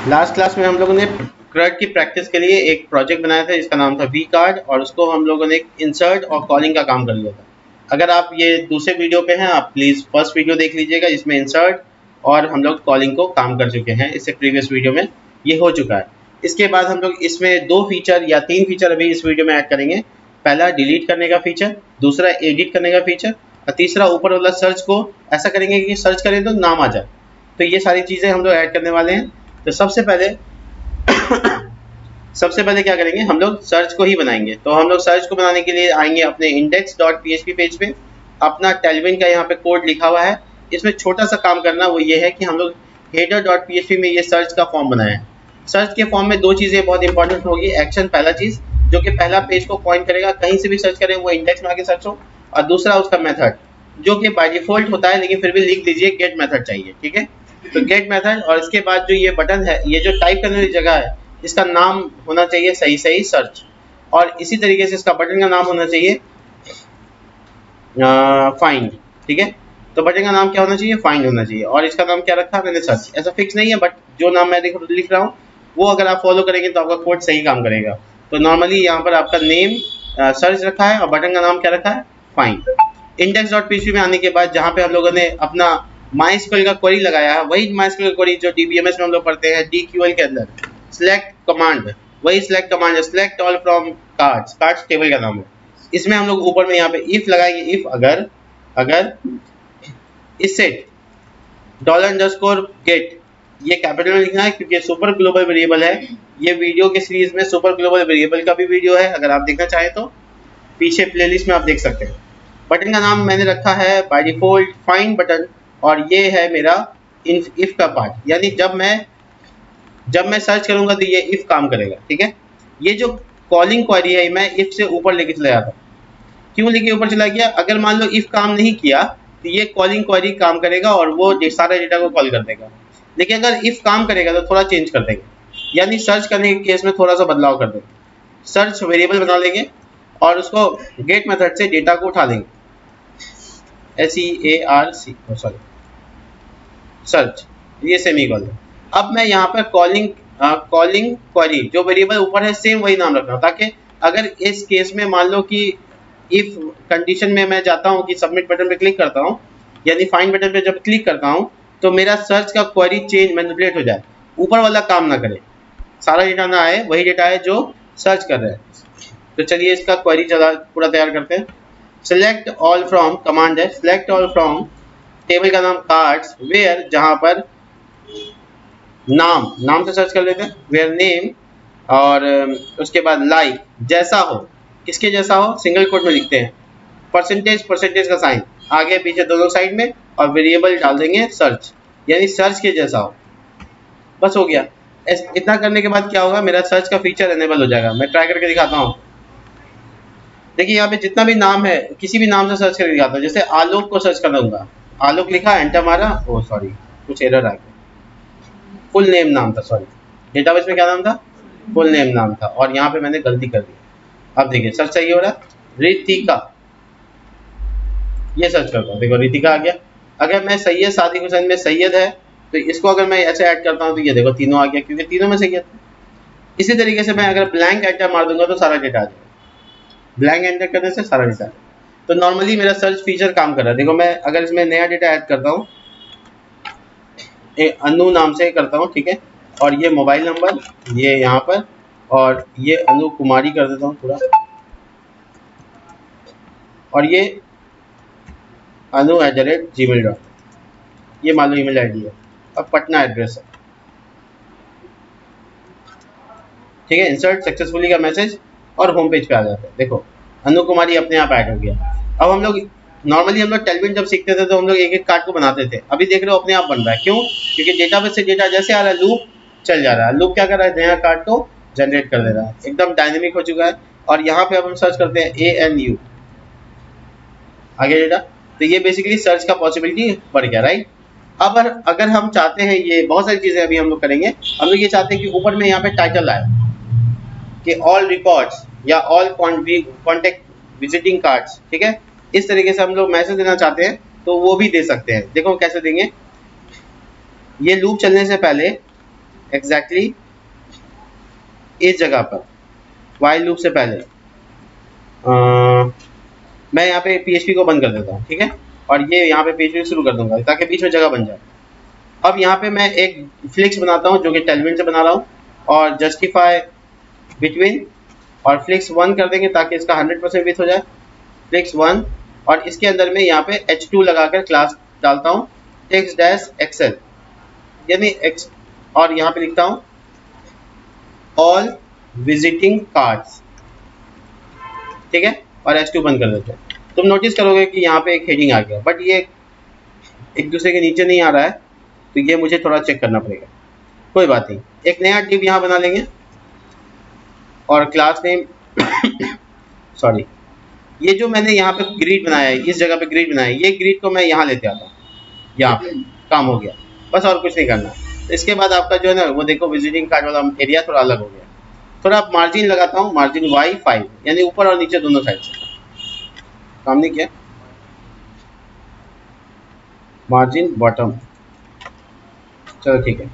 Last class में हम लोगों ने क्रड की प्रैक्टिस के लिए एक प्रोजेक्ट बनाया था जिसका नाम था वी कार्ड, और उसको हम लोगों ने इंसर्ट और कॉलिंग का काम कर लिया था। अगर आप ये दूसरे वीडियो पे हैं, आप प्लीज़ फर्स्ट वीडियो देख लीजिएगा जिसमें इंसर्ट और हम लोग कॉलिंग को काम कर चुके हैं। इससे प्रीवियस वीडियो में ये हो चुका है। इसके बाद हम लोग इसमें 2 फीचर या 3 फीचर अभी इस वीडियो में ऐड करेंगे। पहला डिलीट करने का फीचर, दूसरा एडिट करने का फीचर, और तीसरा ऊपर वाला सर्च को ऐसा करेंगे कि सर्च करें तो नाम आ जाए। तो ये सारी चीज़ें हम लोग ऐड करने वाले हैं। तो सबसे पहले क्या करेंगे, हम लोग सर्च को ही बनाएंगे। तो हम लोग सर्च को बनाने के लिए आएंगे अपने index.php पेज पे। अपना टेलविन का यहाँ पे कोड लिखा हुआ है। इसमें छोटा सा काम करना वो ये है कि हम लोग header.php में ये सर्च का फॉर्म बनाया है। सर्च के फॉर्म में 2 चीज़ें बहुत इंपॉर्टेंट होगी। एक्शन, पहला चीज़ जो कि पहला पेज को पॉइंट करेगा, कहीं से भी सर्च करें वो इंडेक्स में आके सर्च हो। और दूसरा उसका मेथड जो कि बाय डिफॉल्ट होता है, लेकिन फिर भी लिख दीजिए गेट मेथड चाहिए, ठीक है। तो गेट मेथड, और इसके बाद जो ये बटन है, ये जो टाइप करने वाली जगह है, इसका नाम होना चाहिए सही सही सर्च। और इसी तरीके से इसका बटन का नाम होना चाहिए फाइंड, ठीक है। तो बटन का नाम क्या होना चाहिए, फाइंड होना चाहिए। और इसका नाम क्या रखा मैंने, सर्च। ऐसा फिक्स नहीं है, बट जो नाम मैं लिख रहा हूँ वो अगर आप फॉलो करेंगे तो आपका कोड सही काम करेगा। तो नॉर्मली यहाँ पर आपका नेम सर्च रखा है और बटन का नाम क्या रखा है, फाइंड। index.php में आने के बाद जहाँ पे हम लोगों ने अपना MySQL का क्वेरी लगाया है, वही MySQL क्वेरी जो DBMS में हम लोग पढ़ते हैं DQL के अंदर, select कमांड, वही select कमांड है, select all from cards, cards table का नाम है। इसमें हम लोग ऊपर में यहाँ पे if लगाएंगे, if अगर इस सेट $_get, ये कैपिटल में लिखना है क्योंकि सुपर ग्लोबल वेरिएबल है। ये वीडियो के सीरीज में सुपर ग्लोबल वेरिएबल का भी वीडियो है, अगर आप देखना चाहें तो पीछे प्लेलिस्ट में आप देख सकते हैं। बटन का नाम मैंने रखा है बाय डिफॉल्ट फाइंड बटन, और ये है मेरा इफ का पार्ट, यानी जब मैं सर्च करूंगा तो ये इफ काम करेगा, ठीक है। ये जो कॉलिंग क्वेरी है मैं इफ से ऊपर लेके चला जाता हूँ। क्यों लेके ऊपर चला गया, अगर मान लो इफ काम नहीं किया तो ये कॉलिंग क्वेरी काम करेगा और वो सारा डेटा को कॉल कर देगा। लेकिन अगर इफ काम करेगा तो थोड़ा चेंज कर देंगे, यानी सर्च करने के केस में थोड़ा सा बदलाव कर देंगे। सर्च वेरिएबल बना लेंगे और उसको गेट मेथड से डेटा को उठा लेंगे, SEARC, सॉरी सर्च, ये सेमीकोलन। अब मैं यहाँ पर कॉलिंग क्वेरी जो वेरिएबल ऊपर है सेम वही नाम रखना, ताकि अगर इस केस में मान लो कि इफ कंडीशन में मैं जाता हूँ कि सबमिट बटन पे क्लिक करता हूँ, यानी फाइंड बटन पे जब क्लिक करता हूँ तो मेरा सर्च का क्वेरी चेंज मैनिपुलेट हो जाए, ऊपर वाला काम ना करे, सारा डेटा ना आए, वही डेटा है जो सर्च कर रहे हैं। तो चलिए इसका क्वेरी पूरा तैयार करते हैं। सेलेक्ट ऑल फ्रॉम कमांड है, सेलेक्ट ऑल फ्रॉम टेबल का नाम कार्ड्स, वेयर जहां पर नाम से सर्च कर लेते हैं, वेयर नेम, और उसके बाद लाइक जैसा हो, किसके जैसा हो सिंगल कोट में लिखते हैं, परसेंटेज का साइन आगे पीछे दोनों साइड में, और वेरिएबल डाल देंगे सर्च, यानी सर्च के जैसा हो। बस हो गया। इतना करने के बाद क्या होगा, मेरा सर्च का फीचर एनेबल हो जाएगा। मैं ट्राई करके दिखाता हूँ। देखिए यहाँ पे जितना भी नाम है किसी भी नाम से सर्च करके दिखाता हूँ। जैसे आलोक को सर्च कर दूंगा, आलोक लिखा, एंटर मारा, ओ सॉरी कुछ एरर आ गया, फुल नेम नाम था, सॉरी डेटाबेस में क्या नाम था, फुल नेम नाम था, और यहाँ पे मैंने गलती कर दी। अब देखिए सर्च सही हो रहा है, रितिका, ये सर्च करता हूँ, देखो रितिका आ गया। अगर मैं सैयद सादिक हुसैन में सैयद है तो इसको अगर मैं ऐसे ऐड करता हूँ तो ये देखो तीनों आ गया, क्योंकि तीनों में सैयद। इसी तरीके से मैं अगर ब्लैंक एंटर मार दूंगा तो सारा डेटा आ जाएगा, ब्लैंक एंटर करने से सारा डेटा। तो नॉर्मली मेरा सर्च फीचर काम कर रहा है। देखो मैं अगर इसमें नया डेटा ऐड करता हूँ, अनु नाम से करता हूँ, ठीक है, और ये मोबाइल नंबर ये यहाँ पर, और ये अनु कुमारी कर देता हूँ पूरा, और ये anu@gmail.com, ये मान लो ईमेल आईडी है। अब पटना एड्रेस है, ठीक है। इंसर्ट सक्सेसफुली का मैसेज और होम पेज पे आ जाता है। देखो अनु कुमारी अपने आप ऐड हो गया। अब हम लोग नॉर्मली हम लोग टेलविन जब सीखते थे तो हम लोग एक एक कार्ड को बनाते थे, अभी देख रहे हो अपने आप बन रहा है। क्यों? क्योंकि डेटाबेस से डेटा जैसे आ रहा है लूप चल जा रहा है, लूप क्या कर रहा है, नया कार्ड को जनरेट कर दे रहा है, एकदम डायनेमिक हो चुका है। और यहाँ पे अब हम सर्च करते हैं ANU, आगे डेटा। तो ये बेसिकली सर्च का पॉसिबिलिटी बढ़ गया, राइट। अब अगर हम चाहते हैं, ये बहुत सारी चीज़ें अभी हम लोग करेंगे, हम लोग ये चाहते हैं कि ऊपर में यहाँ पे टाइटल आए कि ऑल रिकॉर्ड्स या ऑल कॉन्टेक्ट विजिटिंग कार्ड्स, ठीक है। इस तरीके से हम लोग मैसेज देना चाहते हैं तो वो भी दे सकते हैं। देखो कैसे देंगे, ये लूप चलने से पहले एग्जैक्टली इस जगह पर वाइल लूप से पहले मैं यहाँ पे PHP को बंद कर देता हूँ, ठीक है, और ये यहाँ पे PHP शुरू कर दूंगा ताकि बीच में जगह बन जाए। अब यहाँ पे मैं एक फ्लिक्स बनाता हूँ जो कि टेलविन से बना रहा हूँ, और जस्टिफाई बिटवीन और फ्लिक्स 1 कर देंगे ताकि इसका 100% विड्थ हो जाए, फ्लिक्स 1, और इसके अंदर में यहाँ पे h2 लगाकर क्लास डालता हूँ टेक्स्ट डैश एक्सेल यानी एक्स, और यहाँ पे लिखता हूँ ऑल विजिटिंग कार्ड्स, ठीक है, और h2 बंद कर देते हैं। तुम नोटिस करोगे कि यहाँ पे एक हेडिंग आ गया, बट ये एक दूसरे के नीचे नहीं आ रहा है, तो ये मुझे थोड़ा चेक करना पड़ेगा। कोई बात नहीं, एक नया डिव यहाँ बना लेंगे और क्लास नेम सॉरी, ये जो मैंने यहाँ पे ग्रिड बनाया है, इस जगह पे ग्रिड बनाया है, ये ग्रिड को मैं यहाँ लेते आता हूँ, यहाँ पे काम हो गया, बस और कुछ नहीं करना। तो इसके बाद आपका जो है ना वो देखो विजिटिंग कार्ड वाला एरिया थोड़ा अलग हो गया। थोड़ा मार्जिन लगाता हूँ, मार्जिन Y5 यानी ऊपर और नीचे दोनों साइड से। काम नहीं किया, मार्जिन बॉटम, चलो ठीक है,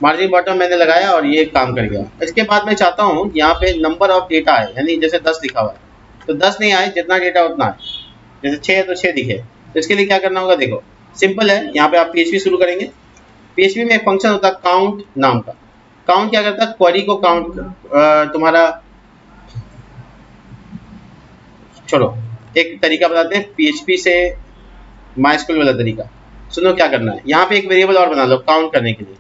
मार्जिन बॉटम मैंने लगाया और ये काम कर गया। इसके बाद मैं चाहता हूँ यहाँ पे नंबर ऑफ डेटा है, यानी जैसे 10 लिखा हुआ है तो 10 नहीं आए, जितना डेटा उतना है, जैसे 6 है तो 6 दिखे। तो इसके लिए क्या करना होगा, देखो सिंपल है, यहाँ पे आप PHP शुरू करेंगे। PHP में एक फंक्शन होता है काउंट नाम का। काउंट क्या करता है, क्वेरी को काउंट, तुम्हारा छोड़ो, एक तरीका बताते हैं PHP से MySQL वाला तरीका। सुनो क्या करना है, यहाँ पे एक वेरिएबल और बना लो काउंट करने के लिए।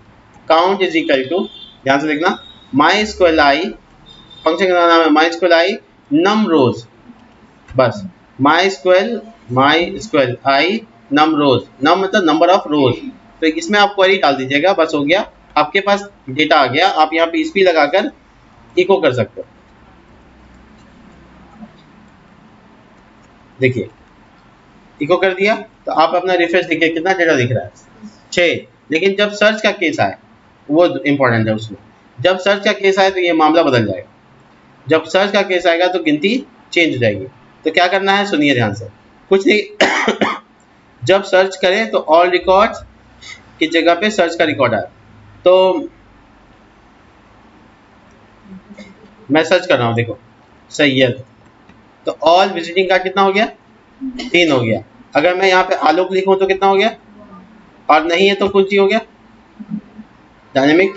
काउंट इज इक्वल टू, ध्यान से देखना, MySQL i, फंक्शन का नाम है MySQL i num rows, बस MySQL i num rows, num मतलब नंबर ऑफ रोज। तो इसमें आप क्वेरी डाल दीजिएगा, बस हो गया, आपके पास डेटा आ गया। आप यहाँ PHP लगाकर इको कर सकते हो। देखिए इको कर दिया, तो आप अपना रिफ्रेश देखिए कितना डेटा दिख रहा है, 6। लेकिन जब सर्च का केस आए, वो इंपॉर्टेंट है उसमें, जब सर्च का केस आए तो ये मामला बदल जाएगा। जब सर्च का केस आएगा तो गिनती चेंज हो जाएगी। तो क्या करना है, सुनिए ध्यान से, कुछ नहीं जब सर्च करें तो ऑल रिकॉर्ड्स की जगह पे सर्च का रिकॉर्ड आए। तो मैं सर्च कर रहा हूँ, देखो सैयद, तो ऑल विजिटिंग कार्ड कितना हो गया, 3 हो गया। अगर मैं यहाँ पे आलोक लिखूँ तो कितना हो गया, और नहीं है तो कौन सी हो गया, डायनेमिक।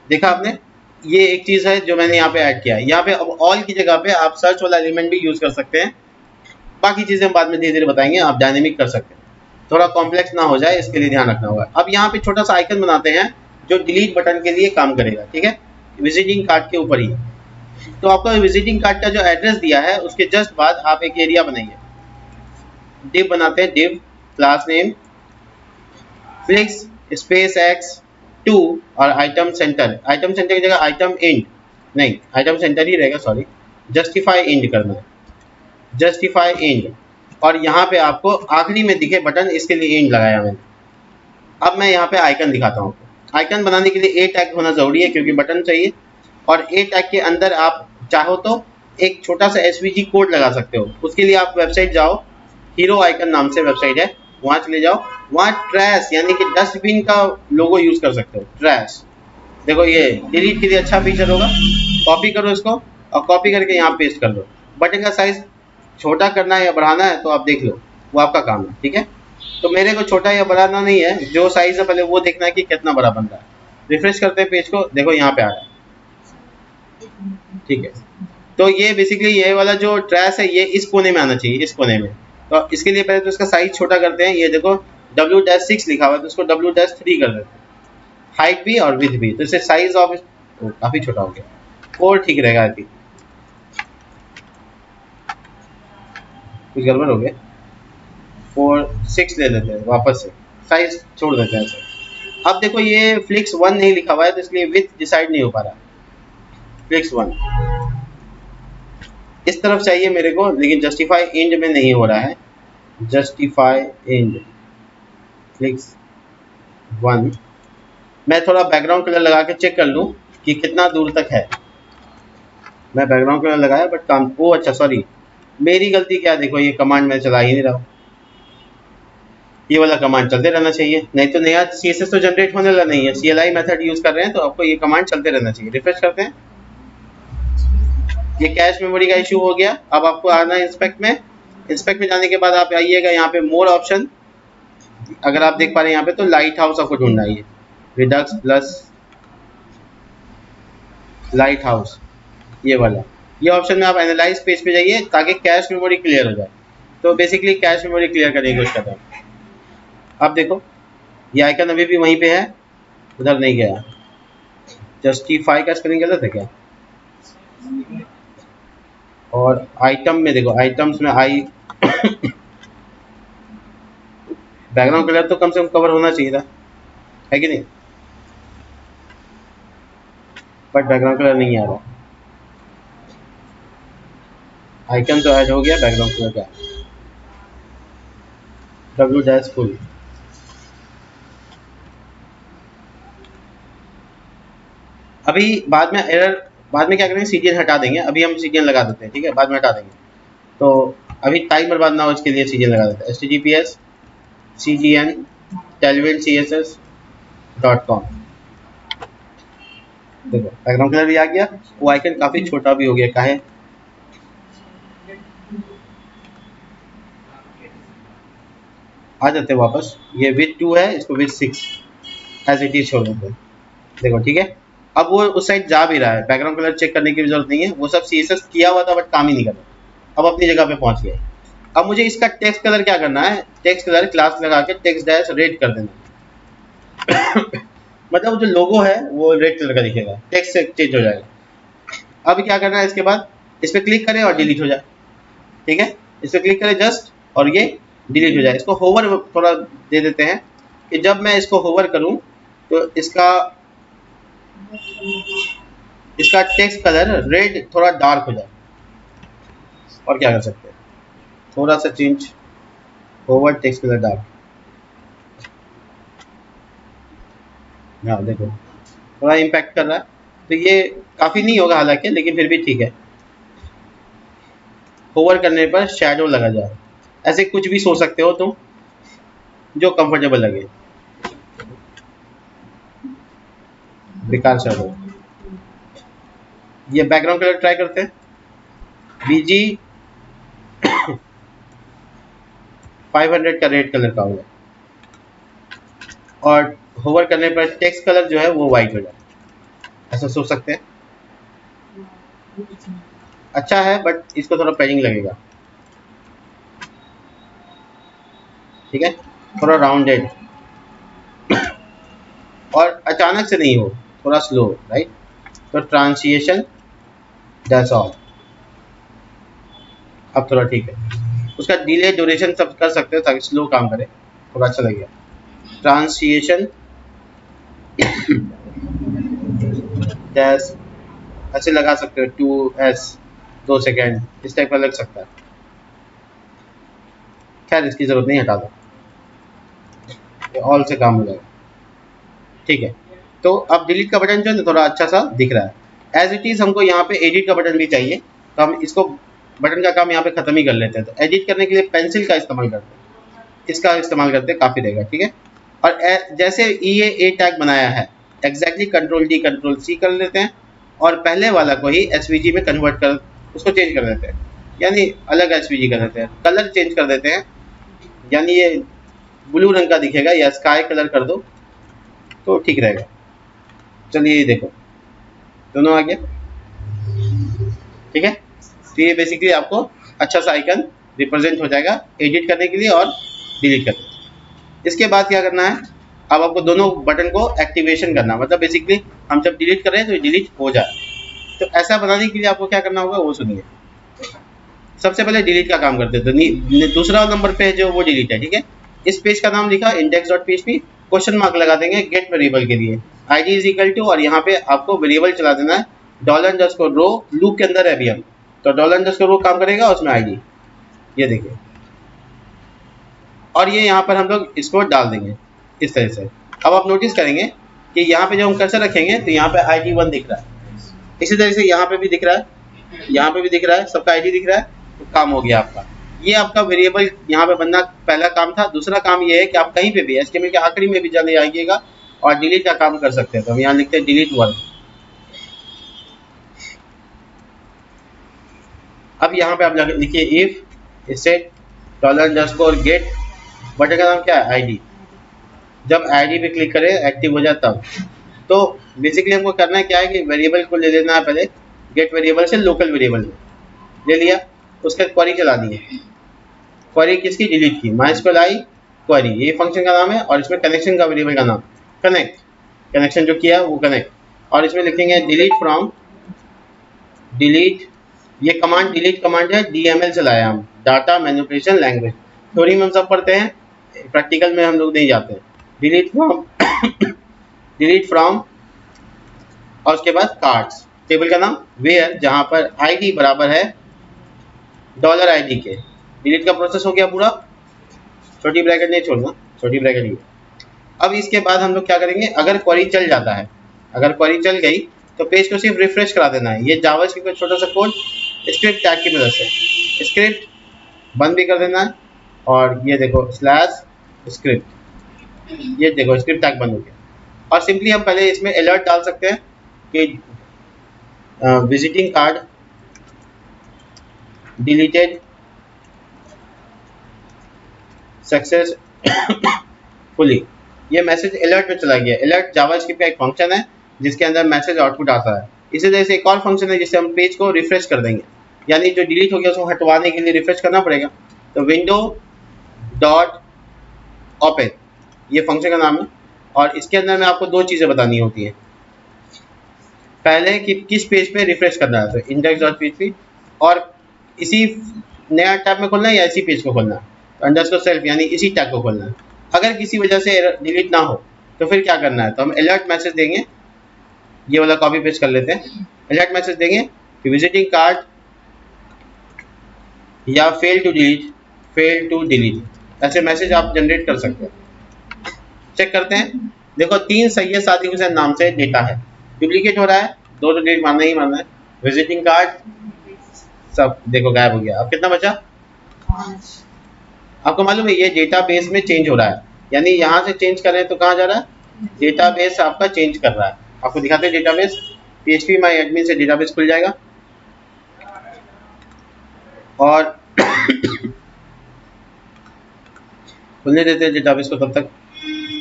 देखा आपने, ये एक चीज है जो मैंने यहाँ पे ऐड किया है। यहाँ पे अब ऑल की जगह पे आप सर्च वाला एलिमेंट भी यूज कर सकते हैं। बाकी चीजें हम बाद में धीरे धीरे बताएंगे। आप डायनेमिक कर सकते हैं, थोड़ा कॉम्प्लेक्स ना हो जाए, इसके लिए ध्यान रखना होगा। अब यहाँ पे छोटा सा आइकन बनाते हैं जो डिलीट बटन के लिए काम करेगा, ठीक है, विजिटिंग कार्ड के ऊपर ही। तो आपको विजिटिंग कार्ड का जो एड्रेस दिया है उसके जस्ट बाद आप एक एरिया बनाइए, डिव बनाते हैं, div class name flix space x2 और आइटम सेंटर। आइटम सेंटर की जगह आइटम इंड, नहीं आइटम सेंटर ही रहेगा, सॉरी, जस्टिफाई इंड करना है, जस्टिफाई इंड। और यहाँ पे आपको आखिरी में दिखे बटन, इसके लिए इंड लगाया मैंने। अब मैं यहाँ पे आइकन दिखाता हूँ। आइकन बनाने के लिए A टैग होना जरूरी है क्योंकि बटन चाहिए, और A टैग के अंदर आप चाहो तो एक छोटा सा SVG कोड लगा सकते हो। उसके लिए आप वेबसाइट जाओ, हीरो आइकन नाम से वेबसाइट है, वहाँ चले जाओ, वहाँ ट्रैश यानी कि डस्टबिन का लोगो यूज कर सकते हो, ट्रैश। देखो ये डिलीट के लिए अच्छा फीचर होगा। कॉपी करो इसको और कॉपी करके यहाँ पेस्ट कर लो। बटन का साइज छोटा करना है या बढ़ाना है तो आप देख लो, वो आपका काम है, ठीक है। तो मेरे को छोटा या बढ़ाना नहीं है, जो साइज है पहले वो देखना है कि कितना बड़ा बन रहा है। रिफ्रेश करते हैं पेज को, देखो यहाँ पे आ रहा है, ठीक है। तो ये बेसिकली ये वाला जो ट्रैश है ये इस कोने में आना चाहिए, इस कोने में। तो इसके लिए पहले तो इसका साइज छोटा करते हैं। ये देखो W-6 लिखा हुआ है तो इसको W-3 कर देते हैं, हाइट भी और विड्थ भी। तो इससे साइज ऑफ काफी छोटा हो गया, 4 ठीक रहेगा। आई थिंक कुछ गड़बड़ हो गया, 4 6 ले लेते हैं, वापस से साइज छोड़ देते हैं ऐसे। अब देखो ये फ्लिक्स 1 नहीं लिखा हुआ है तो इसलिए विड्थ डिसाइड नहीं हो पा रहा। फ्लिक्स 1 इस तरफ चाहिए मेरे को, लेकिन जस्टिफाई इंड में नहीं हो रहा है। जस्टिफाई इंड फ्लिक्स 1, मैं थोड़ा बैकग्राउंड कलर लगा के चेक कर लूँ कि कितना दूर तक है। मैं बैकग्राउंड कलर लगाया बट काम, ओ अच्छा सॉरी, मेरी गलती क्या, देखो ये कमांड मैं चला ही नहीं रहा हूँ। ये वाला कमांड चलते रहना चाहिए, नहीं तो नया CSS तो जनरेट होने वाला नहीं है। CLI मेथड यूज कर रहे हैं तो आपको ये कमांड चलते रहना चाहिए। रिफ्रेश करते हैं, ये कैश मेमोरी का इशू हो गया। अब आपको आना है इंस्पेक्ट में। इंस्पेक्ट में जाने के बाद आप आइएगा यहाँ पे मोर ऑप्शन, अगर आप देख पा रहे हैं यहाँ पे, तो लाइट हाउस आपको ढूंढना है, रिडक्स प्लस लाइट हाउस, ये वाला। ये ऑप्शन में आप एनालाइज पेज पे जाइए ताकि कैश मेमोरी क्लियर हो जाए। तो बेसिकली कैश मेमोरी क्लियर करने की कोशिश करता हूँ। अब देखो ये आइकन अभी भी वहीं पे है, उधर नहीं गया। जस्टिफाई का स्पेलिंग गलत है क्या? और आइटम में देखो, आइटम्स में आई बैकग्राउंड कलर तो कम से कम कवर होना चाहिए था, है कि नहीं? बट बैकग्राउंड कलर नहीं आ रहा। आइकन तो ऐड हो गया, बैकग्राउंड कलर क्या? W- full. अभी बाद में एरर, बाद में क्या करेंगे, CTN हटा देंगे। अभी हम CTN लगा देते हैं, ठीक है, बाद में हटा देंगे। तो अभी टाइम बर्बाद ना हो इसके लिए CTN लगा देते हैं। https ctn tailwindcss.com। देखो बैकग्राउंड कलर भी आ गया, वो आइकन काफी छोटा भी हो गया। काहे? आ जाते हैं वापस। ये विथ 2 है, इसको विथ 6 एज इट इज छोड़ देते हैं। देखो ठीक है, अब वो उस साइड जा भी रहा है, बैकग्राउंड कलर चेक करने की भी जरूरत नहीं है। वो सब CSS किया हुआ था बट काम ही नहीं कर रहा। अब अपनी जगह पे पहुंच गए। अब मुझे इसका टेक्स्ट कलर क्या करना है, टेक्स्ट कलर क्लास लगा के टेक्स्ट डैश रेड कर देना। मतलब जो लोगो है वो रेड कलर का दिखेगा, टेक्स्ट से चेंज हो जाएगा। अब क्या करना है, इसके बाद इस पर क्लिक करें और डिलीट हो जाए। ठीक है, इस पर क्लिक करें जस्ट और ये डिलीट हो जाए। इसको होवर थोड़ा दे देते हैं कि जब मैं इसको होवर करूं तो इसका टेक्स्ट कलर रेड थोड़ा डार्क हो जाए। और क्या कर सकते हैं, थोड़ा सा change, hover text colour dark. हाँ देखो थोड़ा इम्पैक्ट कर रहा है, तो ये काफ़ी नहीं होगा हालांकि, लेकिन फिर भी ठीक है। होवर करने पर शैडो लगा जाए, ऐसे कुछ भी सोच सकते हो तुम जो कंफर्टेबल लगे। बेकार शैडो। ये बैकग्राउंड कलर ट्राई करते हैं, BG 500 का रेड कलर का होगा, और होवर करने पर टेक्स्ट कलर जो है वो वाइट हो जाए, ऐसा सोच सकते हैं। अच्छा है बट इसको थोड़ा पेजिंग लगेगा। ठीक है, थोड़ा राउंडेड और अचानक से नहीं हो, थोड़ा स्लो, राइट? तो ट्रांसिएशन दैट्स ऑल। अब थोड़ा ठीक है, उसका डिले ड्यूरेशन सब कर सकते हो ताकि स्लो काम करे, थोड़ा अच्छा लगेगा। ट्रांसिएशन डैश ऐसे लगा सकते हो, 2S 2 सेकेंड इस टाइप का लग सकता है। खैर इसकी जरूरत नहीं, हटा दो, ये ऑल से काम हो जाएगा। ठीक है, तो अब डिलीट का बटन जो है थोड़ा अच्छा सा दिख रहा है। एज इट इज हमको यहाँ पे एडिट का बटन भी चाहिए, तो हम इसको बटन का काम यहाँ पे खत्म ही कर लेते हैं। तो एडिट करने के लिए पेंसिल का इस्तेमाल करते हैं, इसका इस्तेमाल करते हैं, काफ़ी रहेगा। ठीक है, और जैसे ए टैग बनाया है एग्जैक्टली Ctrl+D Ctrl+C कर लेते हैं, और पहले वाला को ही SVG में कन्वर्ट कर उसको चेंज कर देते हैं, यानी अलग SVG कर देते हैं, कलर चेंज कर देते हैं, यानी ये ब्लू रंग का दिखेगा, या स्काई कलर कर दो तो ठीक रहेगा। चलिए ये देखो दोनों आ गया। ठीक है, तो ये बेसिकली आपको अच्छा सा आइकन रिप्रेजेंट हो जाएगा एडिट करने के लिए और डिलीट करने के लिए। इसके बाद क्या करना है, अब आपको दोनों बटन को एक्टिवेशन करना, मतलब बेसिकली हम जब डिलीट कर रहे हैं तो डिलीट हो जाए। तो ऐसा बनाने के लिए आपको क्या करना होगा वो सुनिए। सबसे पहले डिलीट का काम करते हैं, तो दूसरा नंबर पे जो वो डिलीट है। ठीक है, इस पेज का नाम लिखा index.php, क्वेश्चन मार्क लगा देंगे गेट वेरिएबल के लिए, id इज इक्वल टू, और यहाँ पे आपको वेरिएबल चला देना है $_रो, लूप के अंदर है अभी हम, तो $_रो काम करेगा उसमें id, ये देखिए। और ये यहाँ पर हम लोग इसको डाल देंगे इस तरह से। अब आप नोटिस करेंगे कि यहाँ पे जब हम कर्सर रखेंगे तो यहाँ पे ID1 दिख रहा है, इसी तरह से यहाँ पे भी दिख रहा है, यहाँ पे भी दिख रहा है, सबका ID दिख रहा है, तो काम हो गया आपका। ये आपका वेरिएबल यहाँ पे बनना पहला काम था। दूसरा काम ये है कि आप कहीं पे भी HTML के आखिरी में भी चले आइएगा और डिलीट का काम कर सकते हैं। तो हम यहाँ लिखते हैं डिलीट 1। अब यहाँ पे आप लिखिए इफ सेट $_get, बटन का नाम क्या है, आईडी। जब आईडी पे क्लिक करें एक्टिव हो जाए तब। तो बेसिकली हमको करना है क्या है कि वेरिएबल को ले लेना है, पहले गेट वेरिएबल से लोकल वेरिएबल में ले लिया, उसका क्वेरी चलानी है। क्वेरी किसकी, डिलीट की, MySQL क्वेरी, ये फंक्शन का नाम है। और इसमें कनेक्शन का वेरिएबल का नाम कनेक्ट, कनेक्शन जो किया वो कनेक्ट। और इसमें लिखेंगे डिलीट फ्रॉम, डिलीट, ये कमांड डिलीट कमांड है, DML से लाया हम, डाटा मैनिपुलेशन लैंग्वेज। थ्योरी में हम सब पढ़ते हैं, प्रैक्टिकल में हम लोग नहीं जाते। डिलीट फ्रॉम डिलीट फ्रॉम और उसके बाद कार्ड्स, टेबल का नाम वेयर, जहां पर आईडी बराबर है $ID के। डिलीट का प्रोसेस हो गया पूरा, छोटी ब्रैकेट नहीं छोड़ना, छोटी ब्रैकेट ही। अब इसके बाद हम लोग क्या करेंगे, अगर क्वेरी चल जाता है, अगर क्वेरी चल गई तो पेज को सिर्फ रिफ्रेश करा देना है। ये जावास्क्रिप्ट का छोटा सा कोड स्क्रिप्ट टैग की मदद से, स्क्रिप्ट बंद भी कर देना है। और ये देखो स्लैश स्क्रिप्ट, ये देखो स्क्रिप्ट टैग बंद हो गया। और सिंपली हम पहले इसमें अलर्ट डाल सकते हैं कि विजिटिंग कार्ड डिलीटेड सक्सेसफुली, ये मैसेज अलर्ट में चला गया। अलर्ट जावास्क्रिप्ट का एक फंक्शन है जिसके अंदर मैसेज आउटपुट आता है। इसी तरह से एक और फंक्शन है जिससे हम पेज को रिफ्रेश कर देंगे, यानी जो डिलीट हो गया उसको हटवाने के लिए रिफ्रेश करना पड़ेगा। तो विंडो डॉट ओपन, ये फंक्शन का नाम है। और इसके अंदर में आपको दो चीज़ें बतानी होती हैं, पहले कि किस पेज पे रिफ्रेश करना है, तो index.php, और इसी नया टैब में खोलना है या इसी पेज को खोलना है, अंडरस्कोर सेल्फ यानी इसी टैग को खोलना है। अगर किसी वजह से डिलीट ना हो तो फिर क्या करना है, तो हम अलर्ट मैसेज देंगे, ये वाला कॉपी पेस्ट कर लेते हैं। अलर्ट मैसेज देंगे कि विजिटिंग कार्ड या फेल टू डिलीट, ऐसे मैसेज आप जनरेट कर सकते हैं। चेक करते हैं, देखो 3 सही है, साथ ही हुसैन नाम से डेटा है, डुप्लीकेट हो रहा है, 2 तो डिलीट मारना ही मारना है। विजिटिंग कार्ड सब देखो गायब हो गया। अब कितना बचा, 5। आपको मालूम है ये डेटाबेस में चेंज हो रहा है, यानी यहाँ से चेंज कर रहे हैं तो कहाँ जा रहा है, डेटाबेस आपका चेंज कर रहा है। आपको दिखाते हैं डेटाबेस, PHP माई एडमिन से डेटाबेस खुल जाएगा। और खुलने देते हैं डेटाबेस को तब तक।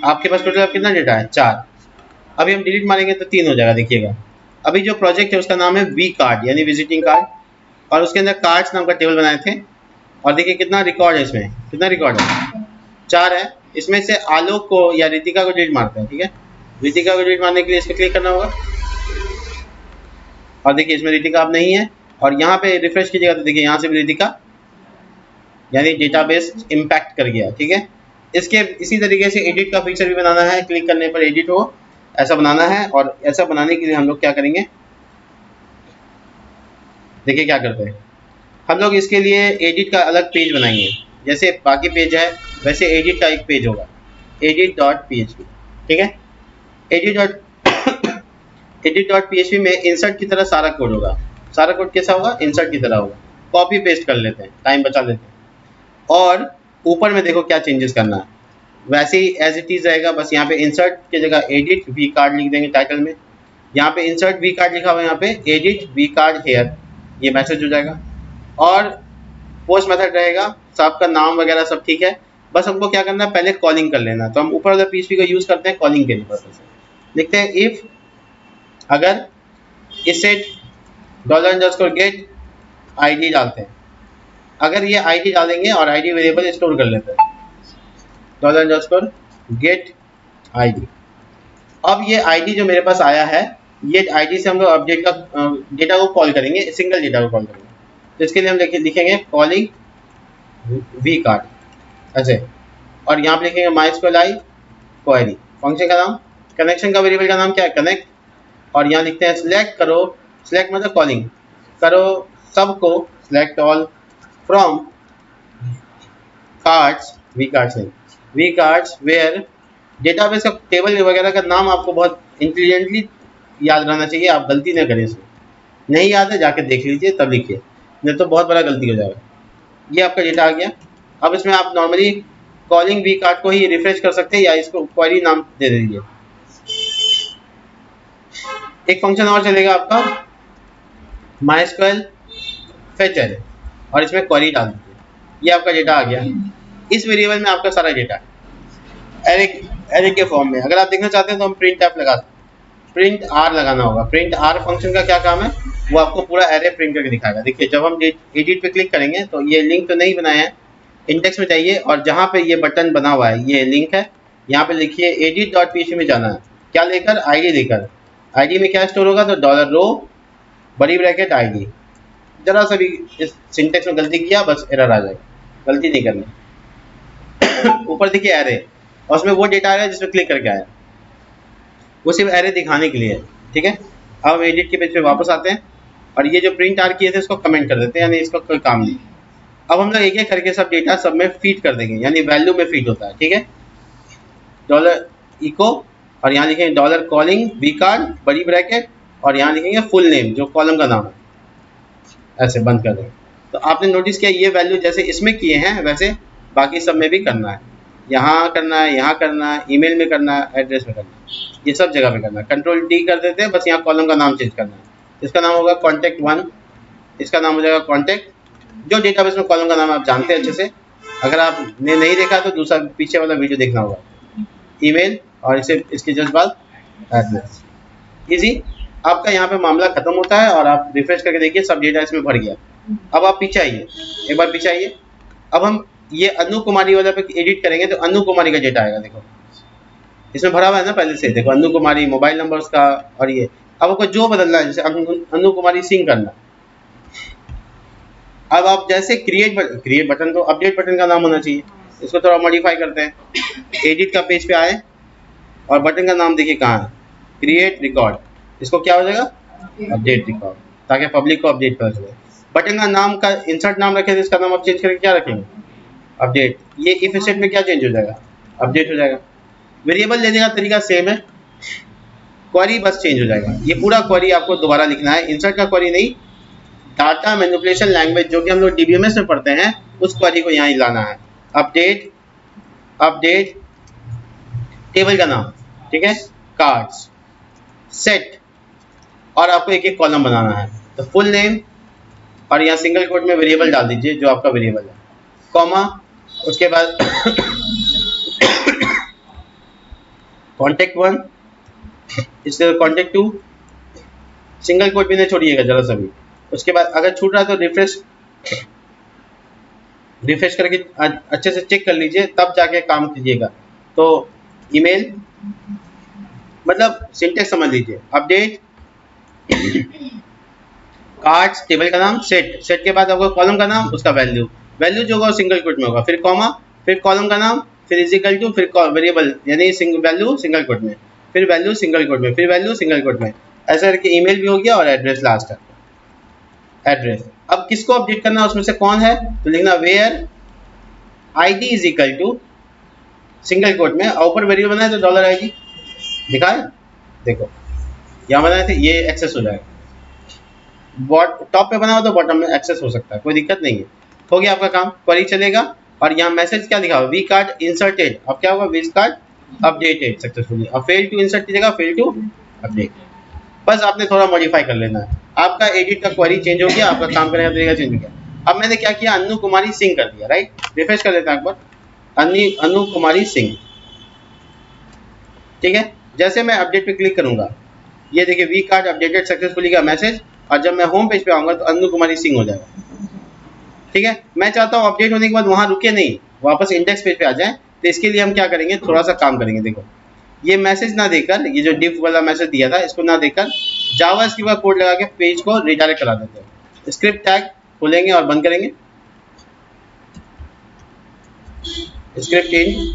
आपके पास टोटल कितना डेटा है, 4। अभी हम डिलीट मारेंगे तो 3 हो जाएगा, देखिएगा। अभी जो प्रोजेक्ट है उसका नाम है वी कार्ड यानी विजिटिंग कार्ड, और उसके अंदर कार्ड्स नाम का टेबल बनाए थे। और देखिए कितना रिकॉर्ड है इसमें, कितना रिकॉर्ड है, 4 है। इसमें से आलोक को या रितिका को डिलीट मारते हैं, ठीक है। रितिका को डिलीट मारने के लिए इस पर क्लिक करना होगा, और देखिए इसमें रितिका अब नहीं है। और यहाँ पे रिफ्रेश कीजिएगा तो देखिए यहाँ से भी रितिका, यानी डेटाबेस इम्पैक्ट कर गया, ठीक है। इसके इसी तरीके से एडिट का फीचर भी बनाना है, क्लिक करने पर एडिट हो, ऐसा बनाना है। और ऐसा बनाने के लिए हम लोग क्या करेंगे, देखिए क्या करते हैं हम लोग, इसके लिए एडिट का अलग पेज बनाएंगे। जैसे बाकी पेज है वैसे एडिट का एक पेज होगा, edit.php, ठीक है। edit.php में इंसर्ट की तरह सारा कोड होगा। सारा कोड कैसा होगा, इंसर्ट की तरह होगा। कॉपी पेस्ट कर लेते हैं, टाइम बचा लेते हैं। और ऊपर में देखो क्या चेंजेस करना है, वैसे ही एज इट इज रहेगा, बस यहाँ पे इंसर्ट की जगह एडिट वी कार्ड लिख देंगे टाइटल में। यहाँ पे इंसर्ट वी कार्ड लिखा हुआ है, यहाँ पे एडिट वी कार्ड हेयर, ये मैसेज हो जाएगा। और पोस्ट मेथड रहेगा, सबका नाम वगैरह सब ठीक है। बस हमको क्या करना है, पहले कॉलिंग कर लेना। तो हम ऊपर वाला PHP को यूज़ करते हैं कॉलिंग के लिए पर्पस से। लिखते हैं इफ, अगर इससे $_get ID डालते हैं, अगर ये ID डालेंगे और ID वेरिएबल स्टोर कर लेते हैं, $_get ID। अब ये ID जो मेरे पास आया है, ये ID से हम लोग अपडेट का डेटा को कॉल करेंगे, सिंगल डेटा को कॉल करेंगे। तो इसके लिए हम लिखेंगे कॉलिंग वी कार्ड ऐसे, और यहाँ पे लिखेंगे MySQL क्वेरी, फंक्शन का नाम, कनेक्शन का वेरिएबल का नाम क्या है, कनेक्ट। और यहाँ लिखते हैं सिलेक्ट करो, सिलेक्ट मतलब कॉलिंग करो सबको, select all from cards, we cards नहीं, वी कार्ड्स वेयर, डेटाबेस का टेबल वगैरह का नाम आपको बहुत इंटेलिजेंटली याद रहना चाहिए, आप गलती ना करें इसमें। नहीं याद है जाके देख लीजिए तब लिखिए, नहीं तो बहुत बड़ा गलती हो जाएगा। ये आपका डेटा आ गया। अब इसमें आप नॉर्मली कॉलिंग वी कार्ड को ही रिफ्रेश कर सकते हैं या इसको क्वेरी नाम दे दीजिए। एक फंक्शन और चलेगा आपका MySQL फेच एरे, और इसमें क्वेरी डाल दीजिए। ये आपका डेटा आ गया। इस वेरिएबल में आपका सारा डेटा है एरे एरे के फॉर्म में। अगर आप देखना चाहते हैं तो हम प्रिंट ऐप लगाते हैं, प्रिंट आर लगाना होगा। प्रिंट आर फंक्शन का क्या काम है, वो आपको पूरा एरे प्रिंट करके दिखाएगा। देखिए जब हम एडिट पे क्लिक करेंगे तो ये लिंक तो नहीं बनाया है, इंडेक्स में चाहिए, और जहाँ पे ये बटन बना हुआ है ये लिंक है, यहाँ पे लिखिए edit.php में जाना है। क्या लेकर, आईडी लेकर। आईडी में क्या स्टोर होगा, तो $रो बड़ी ब्रैकेट आईडी। जरा सा भी इस सिंटेक्स में गलती किया बस एरर आ जाएगा, गलती नहीं करनी। ऊपर देखिए एरे, और उसमें वो डेटा आएगा जिसमें क्लिक करके आया, वो सिर्फ एरे दिखाने के लिए है। ठीक है, अब हम एडिट के पेज पे वापस आते हैं, और ये जो प्रिंट आर किए थे इसको कमेंट कर देते हैं, यानी इसका कोई काम नहीं। अब हम लोग एक एक करके सब डेटा सब में फीड कर देंगे, यानी वैल्यू में फीड होता है। ठीक है, $इको, और यहाँ लिखेंगे $कॉलिंग वी कार्ड बड़ी ब्रैकेट, और यहाँ लिखेंगे फुल नेम जो कॉलम का नाम है, ऐसे बंद कर देंगे। तो आपने नोटिस किया ये वैल्यू जैसे इसमें किए हैं वैसे बाकी सब में भी करना है। यहाँ करना है, यहाँ करना है, ईमेल में करना है, एड्रेस में करना है, ये सब जगह पे करना है। Ctrl+D कर देते हैं, बस यहाँ कॉलम का नाम चेंज करना है। इसका नाम होगा contact1, इसका नाम हो जाएगा कॉन्टैक्ट। जो डेटाबेस में कॉलम का नाम आप जानते हैं अच्छे से, अगर आपने नहीं देखा तो दूसरा पीछे वाला वीडियो देखना होगा। ईमेल, और इसे इसके जस्ट बाद एड्रेस। इजी, आपका यहाँ पे मामला खत्म होता है, और आप रिफ्रेश करके देखिए सब डेटा इसमें भर गया। अब आप पीछे आइए, एक बार पीछे आइए। अब हम ये अनु कुमारी वाला पे एडिट करेंगे तो अनु कुमारी का डेटा आएगा। देखो इसमें भरा हुआ है ना पहले से, देखो अनु कुमारी, मोबाइल नंबर उसका, और ये। अब आपको जो बदलना है, जैसे अनु कुमारी सिंह करना। अब आप जैसे क्रिएट बटन, तो अपडेट बटन का नाम होना चाहिए, इसको थोड़ा मॉडिफाई करते हैं। एडिट का पेज पे आए, और बटन का नाम देखिए कहाँ है, क्रिएट रिकॉर्ड, इसको क्या हो जाएगा, अपडेट रिकॉर्ड, ताकि पब्लिक को अपडेट पता चले। बटन का नाम का इंसर्ट नाम रखे थे, इसका नाम आप चेंज करके क्या रखेंगे, अपडेट। ये इफ स्टेट में क्या चेंज हो जाएगा, अपडेट हो जाएगा। वेरिएबल लेने का तरीका सेम है, क्वेरी बस चेंज हो जाएगा। ये पूरा क्वेरी आपको दोबारा लिखना है, इंसर्ट का क्वेरी नहीं, डाटा मैनिपुलेशन लैंग्वेज जो कि हम लोग डीबीएमएस में पढ़ते हैं उस क्वेरी को यहाँ लाना है। अपडेट, अपडेट टेबल का नाम, ठीक है, कार्ड्स, सेट, और आपको एक एक कॉलम बनाना है। तो फुल नेम, और यहाँ सिंगल कोट में वेरिएबल डाल दीजिए जो आपका वेरिएबल है, कॉमा, उसके बाद contact1, इसके contact2, सिंगल कोट भी नहीं छोड़िएगा जरा सा भी। उसके बाद अगर छूट रहा है तो रिफ्रेश करके अच्छे से चेक कर लीजिए, तब जाके काम कीजिएगा। तो ईमेल, मतलब सिंटेक्स समझ लीजिए, अपडेट, कार्ड्स टेबल का नाम, सेट के बाद आपका कॉलम का नाम, उसका वैल्यू जो होगा सिंगल कोट में होगा, फिर कॉमा, फिर कॉलम का नाम, फिर इज इक्वल टू, फिर वेरिएबल यानी वैल्यू सिंगल कोट में, फिर वैल्यू सिंगल कोट में, फिर वैल्यू सिंगल कोट में, ऐसा करके ईमेल भी हो गया, और एड्रेस लास्ट है, एड्रेस। अब किसको अपडेट करना है उसमें से कौन है, तो लिखना where ID is equal to single quote में, और ऊपर वेरिएबल बनाए तो $id दिखाए, देखो यहाँ बनाए थे, ये एक्सेस हो जाएगा। टॉप पे बना हो तो बॉटम में एक्सेस हो सकता है, कोई दिक्कत नहीं है। हो गया आपका काम, क्वेरी चलेगा, और यहाँ मैसेज क्या लिखा हुआ, वी कार्ड इंसर्टेड, अब क्या होगा, वी कार्ड अपडेटेड सक्सेसफुली, अब फेल टू इंसर्ट की जगह फेल टू अपडेट। बस आपने थोड़ा मॉडिफाई कर लेना है, आपका एडिट का क्वेरी चेंज हो गया, आपका काम करने का तरीका चेंज हो गया। अब मैंने क्या किया, अनु कुमारी सिंह कर दिया, राइट, रिफ्रेश कर देता है एक बार, अनु कुमारी सिंह, ठीक है। जैसे मैं अपडेट पे क्लिक करूंगा, ये देखिए वी कार्ड अपडेटेड सक्सेसफुली का मैसेज, और जब मैं होम पेज पे आऊंगा तो अनु कुमारी सिंह हो जाएगा, ठीक है। मैं चाहता हूँ अपडेट होने के बाद वहां रुके नहीं, वापस इंडेक्स पेज पे आ जाए, तो इसके लिए हम क्या करेंगे, थोड़ा सा काम करेंगे। देखो ये मैसेज ना देकर, ये जो डिफ वाला मैसेज दिया था इसको ना देकर, जावास्क्रिप्ट का कोड लगा के पेज को रिडायरेक्ट करा देते हैं। स्क्रिप्ट टैग खोलेंगे और बंद करेंगे, स्क्रिप्ट चेंज,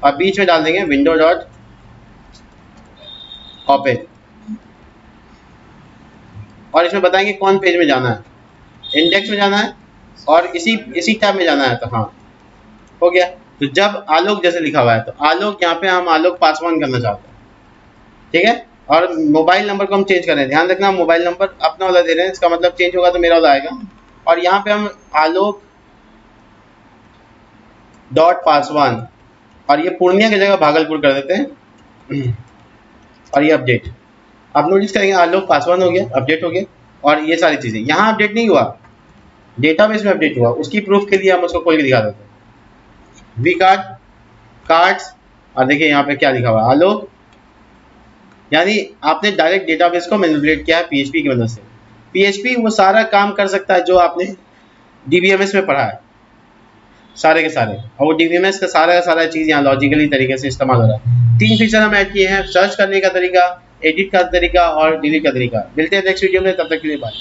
और बीच में डाल देंगे विंडो डॉट ओपन, और इसमें बताएंगे कौन पेज में जाना है, इंडेक्स में जाना है और इसी टैब में जाना है। तो हाँ हो गया। तो जब आलोक जैसे लिखा हुआ है तो आलोक, यहाँ पे हम आलोक पासवान करना चाहते हैं, ठीक है। और मोबाइल नंबर को हम चेंज कर रहे हैं, ध्यान रखना मोबाइल नंबर अपना वाला दे रहे हैं, इसका मतलब चेंज होगा तो मेरा वाला आएगा। और यहाँ पे हम आलोक डॉट पासवान, और ये पूर्णिया की जगह भागलपुर कर देते हैं और ये अपडेट। आप नोटिस करेंगे आलोक पासवान हो गया, अपडेट हो गया। और ये सारी चीज़ें यहाँ अपडेट नहीं हुआ, डेटाबेस में अपडेट हुआ। उसकी प्रूफ के लिए हम उसको खोल के दिखा देते हैं। वी कार्ड कार्ड्स, और देखिए यहाँ पे क्या लिखा हुआ है, आलोक। यानी आपने डायरेक्ट डेटाबेस को मैनिपुलेट किया है पीएचपी की मदद से। पीएचपी वो सारा काम कर सकता है जो आपने डीबीएमएस में पढ़ा है, सारे के सारे। और वो डीबीएमएस का सारा चीज़ यहाँ लॉजिकली तरीके से इस्तेमाल हो रहा है। 3 फीचर हम ऐड किए हैं, सर्च करने का तरीका, एडिट का तरीका और डिलीट का तरीका। मिलते हैं नेक्स्ट वीडियो में, तब तक के लिए बाय।